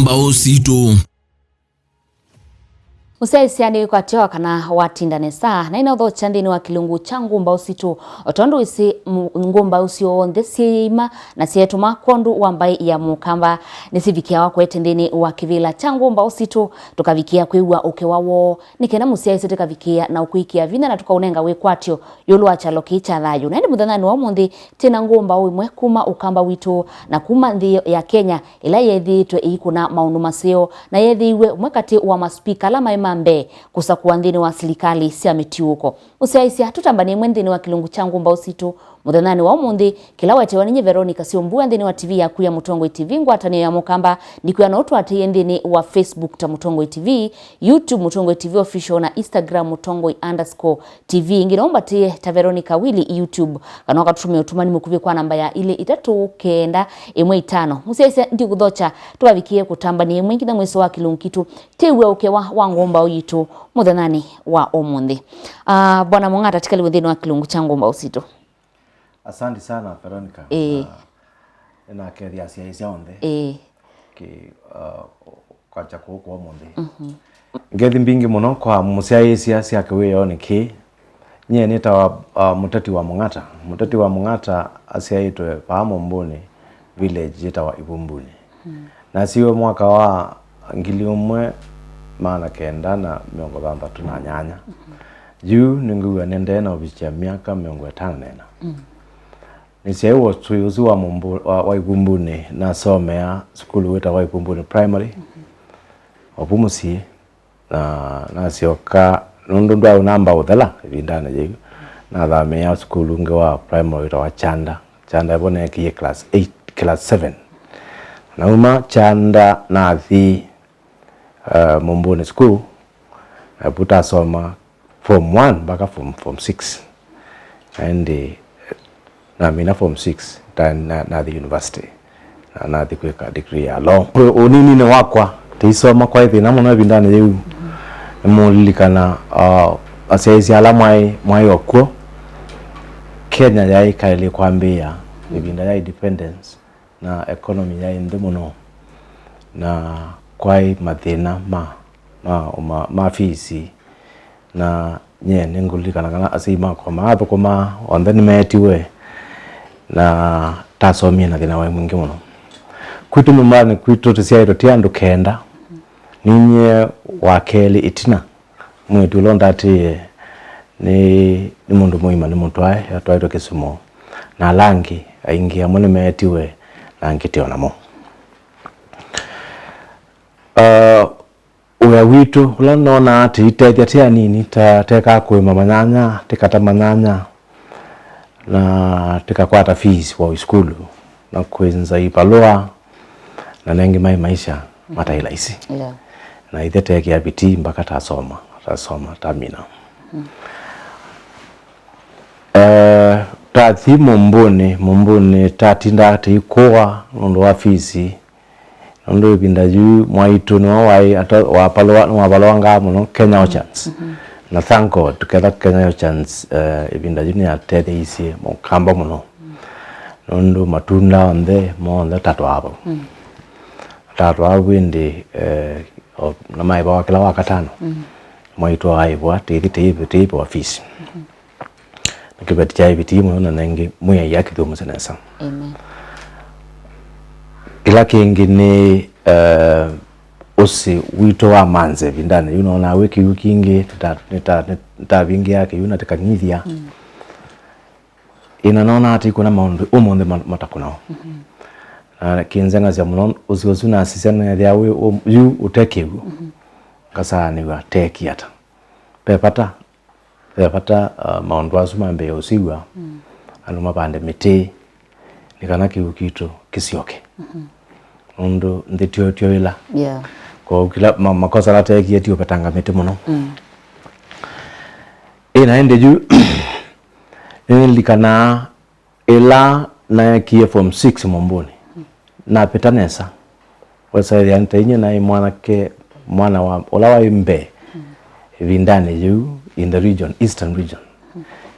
Ngumbau Situ. Musaisiani kwa tiwa kana watindane saa na ina udhocha ndini wa kilungu cha Ngumbau Situ otondo isi Ngumbau sio ndesima na sietuma kondu wambai ya mukamba nisivikia wakwete ndini wa kivila cha Ngumbau Situ tukavikia kwiwa ukewawo nikena musaisi tukavikia na ukuikia vina na tukaunenga wekwatio yulu wa chaloki cha dhayu na ndi mudhanani wa mundi tena Ngumbau imwe kuma ukamba witu na kuma ndi ya Kenya ila yethi twe ikuna maunumaseo na yethi iwe umwekati wa maspika lama Mbee kusakuwa ndini wa serikali sia metiuko usiaisi hatutambani mwendini wa kilungu cha Ngumbau Situ mudhanani wa umundi kila wate waninye Veronica siombuwa ndini wa TV ya kuya Mutongoi TV ngwatani ya mukamba ndikuya na otu ati ndini wa Facebook ta Mutongoi TV, YouTube Mutongoi TV official na Instagram Mutongoi_TV inginaomba tie ta Veronica wili YouTube kanoka tutume utumani mukuvye kwa namba ya ile 395 musiaisi ndi kudhocha tuwavikie kutambani mwengi na mweso wa kilungu kitu tewe ukewa wa Ngumbau yitu mudhanani wa umundi. Bwana Mung'Ata tikali wendini wa kilungu cha Ngumbau Situ. Asante sana Veronica. Na keria sia onde. Kwa chako kwa monde. Ngethi mbingi muno kwa musiaisia sia kewe yone ki nye nita mutati wa Mung'Ata. Mutati wa Mung'Ata asiaitwe pamo Mbuni village jita wa Ibumbuni. Na siwe mwaka wa ngili umwe maana kenda na miongo dhamba tunanyanya. Juu ninguwa nende na ubichia miaka miongo 5 nena. Nisiewo tuyuzi wa Ibumbuni na somea skulu weta wa Ibumbuni primary. Opumusi na sioka nundu au namba udhala vindana jigu. Na dhamea skulu nge wa primary weta wa Chanda. Chanda ibone kiye class 8, class 7. Na uma Chanda na thi Mumbuni school puta soma form 1 baka form 6 and na mina form 6 na the university na the kweka degree ya law onini ne wakwa tisoma kwa hivi namuna bindane yewu mulikana asiaisi ala mwai okwo Kenya yai kaile kwambia ibinda ya independence na economy ya indemuno na kwai mathina mafisi na nye ningulikana kana asima kwa maatho kuma onthe nimetiwe na tasomie na thina wa mwingi muno kwitu nyumbani kwitu tisiaito ti andu kenda ninye wakeli itina mwitu londa ati ni mundu muima ni mutwae atwaitwo Kisumu na langi aingia mune metiwe na ngitio namo uya witu ula nona ati itethia tia nini teka kwima manyanya tikata manyanya na tikakwata fees wa skulu na kwenza ipalua na nengi maisha matailaisi na ithete ya biti mpaka tasoma tamina tathi Mumbuni tatinda ati ikuwa nundu wa fees ndo ibinda juu mwaitu no wai ata wapalwa ngamuno Kenya Oceans na thank God together Kenya Oceans ibinda juu ni atete isi mukamba muno ndo matunda onde mo tatu hapo ndi na maiba wa kila wakatano mwaitu aibwa tithi wa fees nikibeti cha ibiti mo na nengi muya yake thumu senesa amen. Ila kingi ni usi wito wa manze vindane na wiki ingi nita vingi yake yuna tekanyithia inanona ati kuna maundu umonde matakunao na kinzenga zya muno usi na asisana ya yu utekiu kasa ni wa teki ata pepata maundu asuma Mbee usiwa anuma pande miti nikana kiukito kisioke ndo nditio ila kwa kila makosa lata yake yetio patanga mete muno ina ende juu nilikana ila na yake form 6 Mumbuni na petanesa wasa ya ntenye na mwana wa olawa Mbee vindane juu in the region eastern region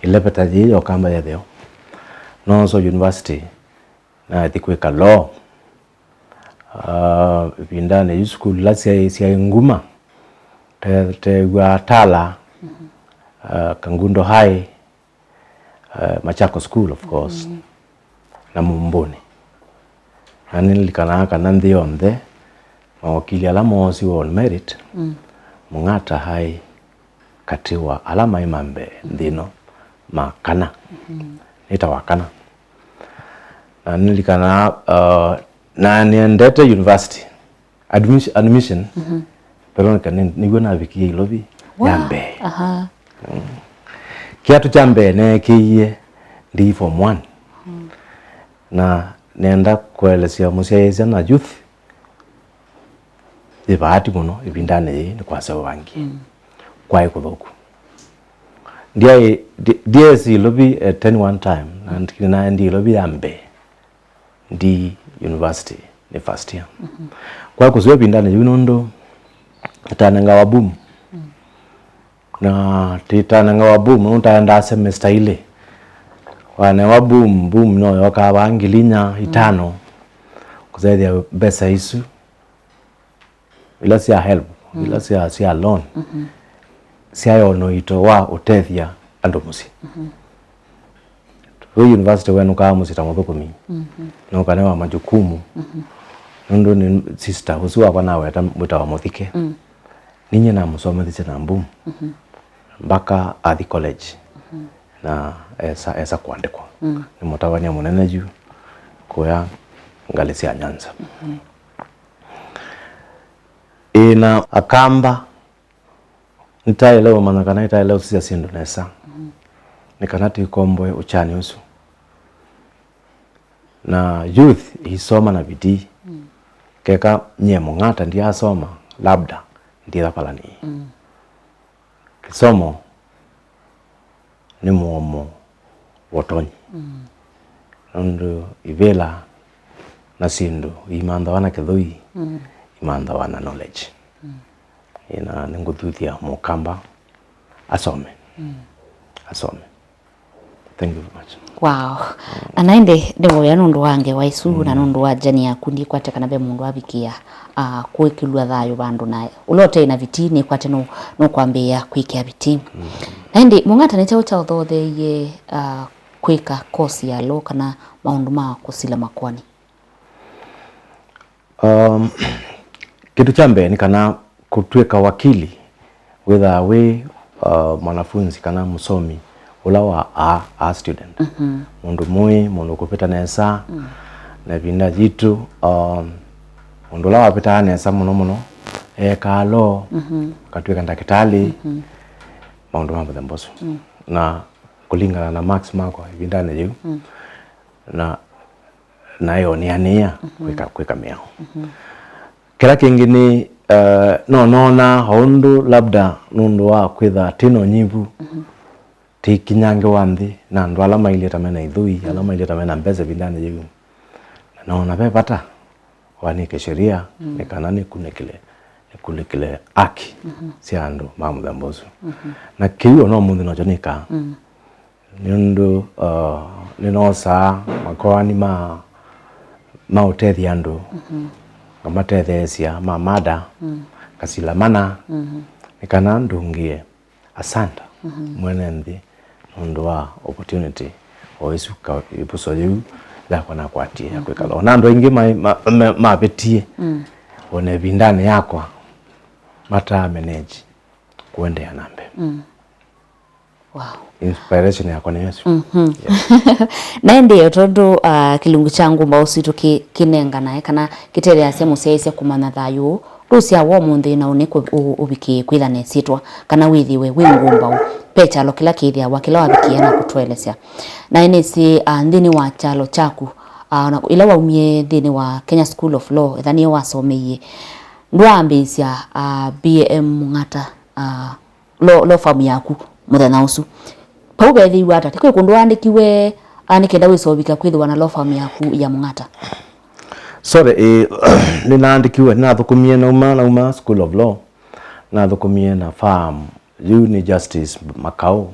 ile petaji okamba ya deo no so university na tikweka law Ibindane yu school sia nguma te Watala Kangundo High, Masaku School of course, na Mumboni. Nilikanaka nandi onde mawakili alama osi on merit Mung'Ata High katiwa alama imambe ndino makana nita wakana na nilikana na niendete university admission pero nigwe na wiki ilobi ya Mbee. Kiatu cha Mbee ne kiye ndi form 1 na nenda kuelezea museeza na youth bahati muno ibindane ni kwa sababu wangi kwa ikudoku ndiye si lobi 10 time na ndi lobi ya Mbee ndi university ni first year kwa kuzoea ibindane yunondo tananga wabumu na titananga wabumu utaenda semester ile wana wabumu no wakaba ngilinya 5 kuzaidi besa isu ila sia help ila sia loan sia yono ito wa utethia ando musi university wenu kama musi tamuthukumi no kanewa majukumu ndo ni sister usiwa kwa nawe mwita wa muthike ninye na musomethise na mbumu mpaka athi college na esa kuandikwa ni mutawanya munene juu kuya ngali cia Nyanza ina akamba nitaelewa manakana nitaelewa cia sindu nesa nikanati ikombwe uchani usu na youth isoma na bidii keka nye Mung'Ata ndiye asoma labda ndiye palani kisomo ni muomo wotonyi ndo ivela na sindu imanda wana kithui imanda wana knowledge ina ningututhia mukamba asome asome. Thank you very much. Wow. Anainde ndewo ya nundu wange wa isu na nundu wa jani ya kundi kwate kana be mundu abikia kuikilwa thayo bandu naye ulote ina vitini kwate no kwambia kuikia vitini naindi Mung'Ata ni cha uthothe ye kwika kosi ya lo kana maundu ma kusila makwani kitu cha Mbee ni kana kutweka wakili whether we mwanafunzi kana musomi ula wa a student mundu mui mundu kupita nesa na binda jitu mundu la wapita nesa muno kalo katweka ndakitali mundu mambo mboso na kulingana na max mako ibindane yu na yo ni ania kweka miao kila kingine nona hondu labda nundu wa kwitha tino nyivu tikinyange wanthi na ndu alama ile tamena ithui alama ile tamena mbeze bindane yu naona bepata wanike sheria nikanani kunekile aki siandu mamu mbozo na kiyo no mundu no jonika nundu ninosa makwani ma utethi andu ngamatethesia mamada kasilamana nikana ndungie asanta mwenenthi nundu wa opportunity oisuka ipuso yu la kwana kwatie kwikalo na ndo ingi mabetie one bindane yakwa mata manage kuendea nambe wow inspiration yako ni Yesu na ndiyo tondu kilungu changu Situ kinenga nae kana kiterea semu seise kumana thayu rusia wo munthi na uniko ubiki kwithane sitwa kana withiwe wi Ngumbau pecha lo kila kithia wakila wabikia na kutwelesya na inisi ndini wa chalo chaku ila waumie ndini wa Kenya School of Law ethani wasomeye ndwambisia BM Mung'Ata lo famu yaku muthenya usu pau bethi wata tikwe kundu andikiwe anikenda wisobika kwithwa na law firm yaku ya Mung'Ata sorry ninaandikiwe nathukumie na School of Law nathukumie na farm uni justice Makau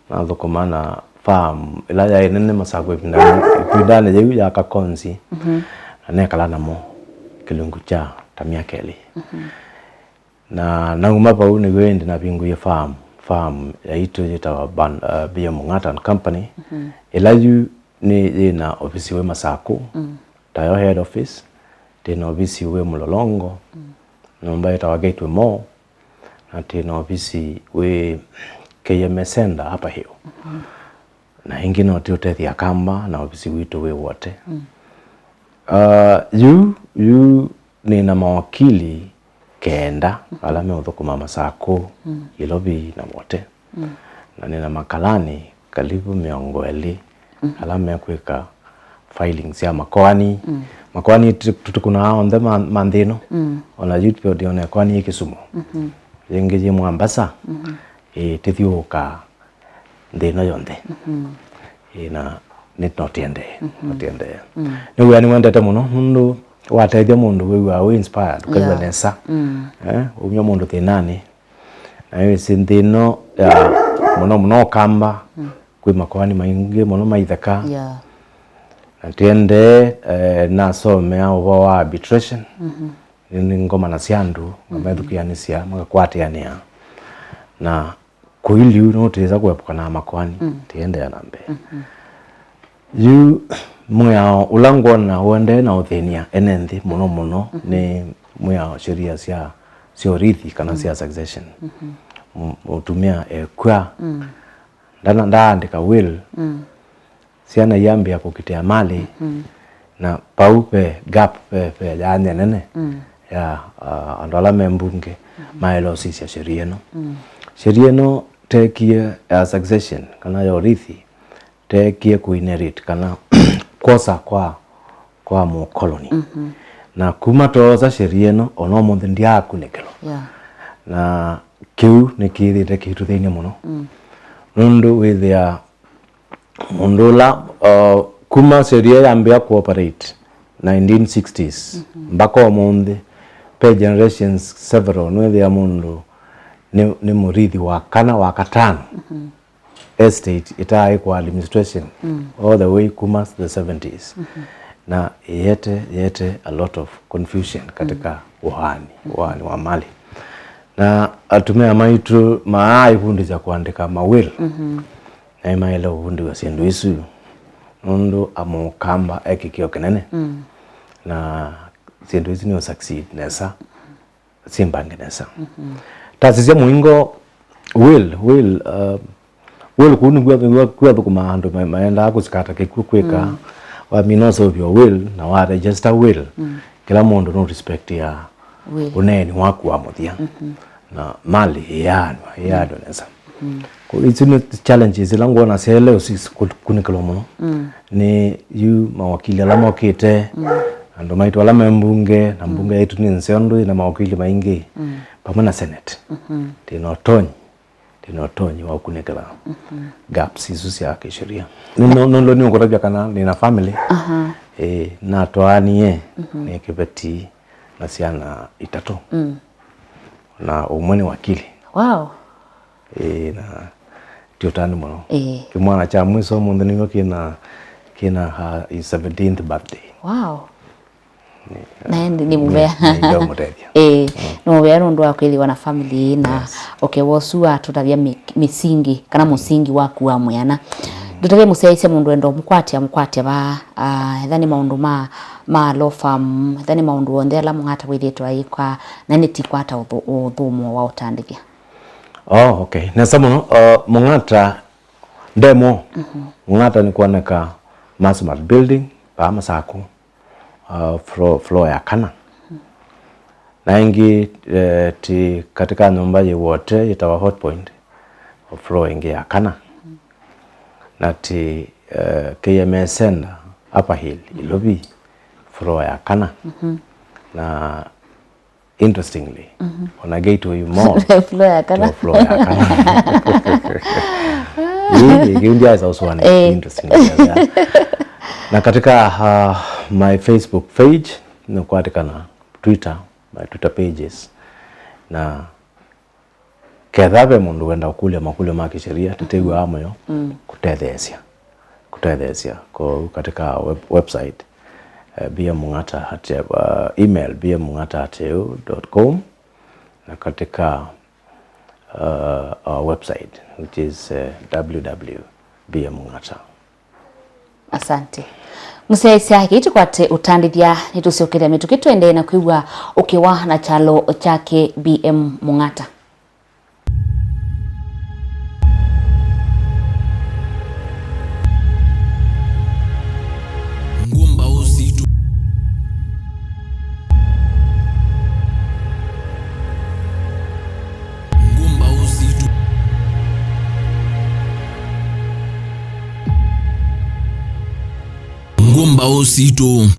nathukuma na farm ila ya nene Masaku ipindane yu ya kakonzi na nekala namo kilungu cha tamia keli na nguma pau ni gwendi na bingu ya farm ya ito yita Mbee Mung'Ata and company elaju ni na ofisi we Masaku tayo head office tena ofisi we Mulolongo nomba ita gateway mall na tena ofisi we KMSenda hapa hiyo na ingine otethi ya kamba na ofisi witu we wote you ni na mawakili kenda alame uthukuma Masaku ilobi na wote na nina makalani karibu 200 alame kweka filings ya makoani makoani tutukuna onde mandino ona YouTube dione kwani Kisumu yengeje Mwambasa tithioka ndino yonde ina nitotiende ni wani wandete muno mundu wateithia mundu we were inspired kwa nesa umyo mundu thinani na hiyo sindino ya muno kamba kwi makwani maingi muno maithaka na tiende na somea ubo wa arbitration ni ngoma na ciandu ngamethukianisia magakwatiania na kuiliu no teza kwepuka na makwani tiende ya nambe yu mwao ulangona wende na uthenia enendi muno ni mwao sheria cia urithi kana cia succession utumia kwa ndaandika will ciana yambia kukitia mali na paupe gap pe ya nene ya andola membunge maelo cia sheria no tekie succession kana ya urithi tekie kuinherit kana kosa kwa mu colony na kuma toza sheria no ono monthe ndia kunekelo na kiu nikithite kitu thini muno nundu withia mundula kuma sheria yambia cooperate 1960s mbako monthe pe generations several withia mundu ni murithi wa kana wa katano estate itai kwa administration all the way kuma the 70s na yete a lot of confusion katika uhani wa mali na atumia maitu vundi za kuandika mawili na maile vundi wa sendu isu ndo amukamba ekikio kenene na sendu isu ni succeed nesa simbange nesa tasizia muingo will kunu kwa kuma ando maenda kusikata kweka wa minoso of your will na wa register will kila mundu no respect ya uneni wako wa muthia na mali ya nesa ko itune challenges lango na sele usis kunikelo muno ni you mawakili la mokete ando maitwa la mbunge na mbunge yetu ni nseondo na mawakili maingi pamoja na senate tinotonyi wa kunekela gaps isu cia kisheria no ni ngoravya kana ni na family na toanie ni kibeti na ciana itatu na umwe wakili na tiotani muno kimwana cha mwiso mundu nigo kina his 17th birthday na ni mubea no mubea ndo akwiliwa na family na wosua tutavya misingi kana musingi waku wa mwana tutavya musaise mundu endo mukwatia ba thani maundu ma law firm thani maundu onde ala Mung'Ata withitwa ikwa na nitikwata uthumo wa utandithia okay nesa muno Mung'Ata demo Mung'Ata ni kuoneka Massmart building pa Masaku floor ya kana na ingi ti katika nyumba ye wote itawa hot point floor ingi ya kana na ti KMSenda hapa hill ilobi floor ya kana na interestingly on a gateway mall floor ya kana India is also an interesting area. Na katika my Facebook page na katika na my Twitter pages na kethabe mundu wenda kulia makulio ma kisheria tutegwa amoyo kutethesia ko katika website Mung'Ata email mung'ata@yahoo.com, na katika our website which is www.mung'ata. Asante musesia hiki kwate utandithia nituciokeria mituki twende na kuigwa ukiwa na chalo chake BM Mung'Ata. Ngumbau Situ. Ngumbau Situ. Ngumbau Situ.